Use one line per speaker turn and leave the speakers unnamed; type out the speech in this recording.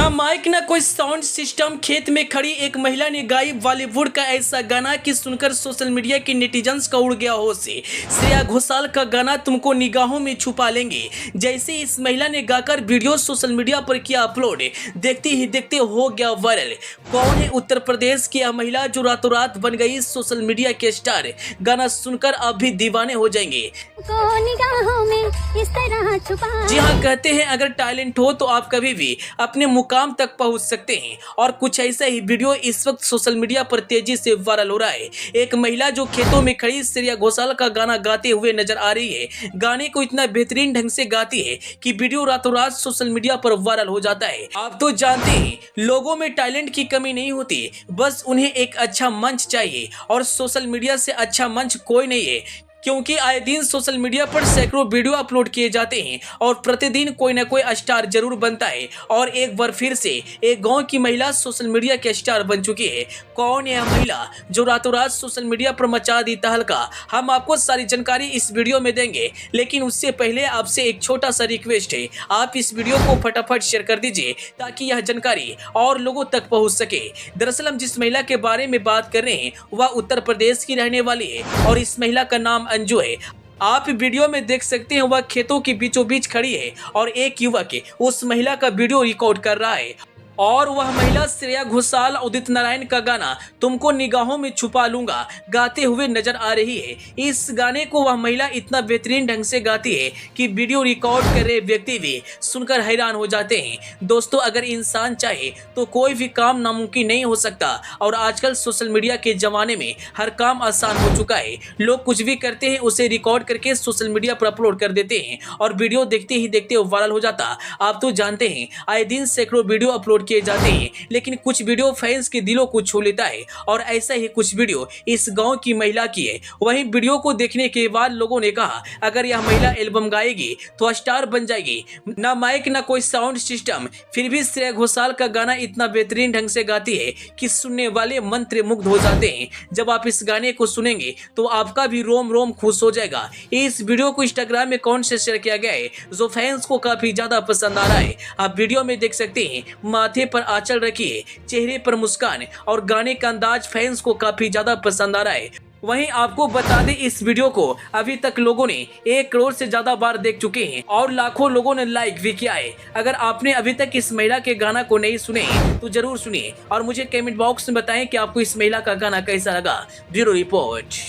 ना माइक ना कोई साउंड सिस्टम, खेत में खड़ी एक महिला ने गाई बॉलीवुड का ऐसा गाना कि सुनकर सोशल मीडिया के नेटिजन्स का उड़ गया होश। श्रेया घोषाल का गाना तुमको निगाहों में छुपा लेंगे, जैसे इस महिला ने गाकर वीडियो सोशल मीडिया पर किया अपलोड, देखते ही देखते हो गया वायरल। कौन है उत्तर प्रदेश की यह महिला जो रातों रात बन गई सोशल मीडिया के स्टार? गाना सुनकर आप भी दीवाने हो जाएंगे।
निगाहों में इस तरह छुपा।
जी हाँ, कहते हैं अगर टैलेंट हो तो आप कभी भी अपने मुकाम तक पहुंच सकते हैं, और कुछ ऐसा ही वीडियो इस वक्त सोशल मीडिया पर तेजी से वायरल हो रहा है। एक महिला जो खेतों में खड़ी श्रेया घोषाल का गाना गाते हुए नजर आ रही है। गाने को इतना बेहतरीन ढंग से गाती है कि वीडियो रातों रात सोशल मीडिया पर वायरल हो जाता है। आप तो जानते हैं लोगों में टैलेंट की कमी नहीं होती, बस उन्हें एक अच्छा मंच चाहिए, और सोशल मीडिया से अच्छा मंच कोई नहीं है, क्योंकि आए दिन सोशल मीडिया पर सैकड़ों वीडियो अपलोड किए जाते हैं और प्रतिदिन कोई ना कोई स्टार जरूर बनता है। और एक बार फिर से एक गांव की महिला सोशल मीडिया के स्टार बन चुकी है। कौन है यह महिला जो रातों रात सोशल मीडिया पर मचा दी तहलका? हम आपको सारी जानकारी इस वीडियो में देंगे, लेकिन उससे पहले आपसे एक छोटा सा रिक्वेस्ट है, आप इस वीडियो को फटाफट शेयर कर दीजिए ताकि यह जानकारी और लोगों तक पहुँच सके। दरअसल हम जिस महिला के बारे में बात कर रहे हैं वह उत्तर प्रदेश की रहने वाली है, और इस महिला का नाम अंजू है। आप वीडियो में देख सकते हैं वह खेतों के बीचों बीच खड़ी है और एक युवक उस महिला का वीडियो रिकॉर्ड कर रहा है, और वह महिला श्रेया घोषाल उदित नारायण का गाना तुमको निगाहों में छुपा लूंगा गाते हुए नजर आ रही है। इस गाने को वह महिला इतना बेहतरीन ढंग से गाती है कि वीडियो रिकॉर्ड कर रहे व्यक्ति भी सुनकर हैरान हो जाते हैं। दोस्तों, अगर इंसान चाहे तो कोई भी काम नामुमकिन नहीं हो सकता, और आजकल सोशल मीडिया के जमाने में हर काम आसान हो चुका है। लोग कुछ भी करते हैं उसे रिकॉर्ड करके सोशल मीडिया पर अपलोड कर देते हैं, और वीडियो देखते ही देखते वायरल हो जाता। आप तो जानते हैं आए दिन सैकड़ों वीडियो अपलोड किए जाते हैं, लेकिन कुछ वीडियो फैंस के दिलों को छू लेता है, और ऐसा ही कुछ वीडियो इस गांव की महिला की है। वहीं वीडियो को देखने के बाद लोगों ने कहा अगर यह महिला एल्बम गाएगी तो स्टार बन जाएगी। ना माइक ना कोई साउंड सिस्टम, फिर भी श्रेया घोषाल का गाना इतना बेहतरीन ढंग से गाती है कि सुनने वाले मंत्रमुग्ध हो जाते हैं। जब आप इस गाने को सुनेंगे तो आपका भी रोम रोम खुश हो जाएगा। इस वीडियो को इंस्टाग्राम में अकाउंट से शेयर किया गया है जो फैंस को काफी ज्यादा पसंद आ रहा है। आप वीडियो में देख सकते हैं माथे पर आंचल रखिए, चेहरे पर मुस्कान, और गाने का अंदाज फैंस को काफी ज्यादा पसंद आ रहा है। वहीं आपको बता दें इस वीडियो को अभी तक लोगों ने 1 करोड़ से ज्यादा बार देख चुके हैं, और लाखों लोगों ने लाइक भी किया है। अगर आपने अभी तक इस महिला के गाना को नहीं सुने तो जरूर सुनिए, और मुझे कमेंट बॉक्स में बताएं कि आपको इस महिला का गाना कैसा लगा। Bureau report.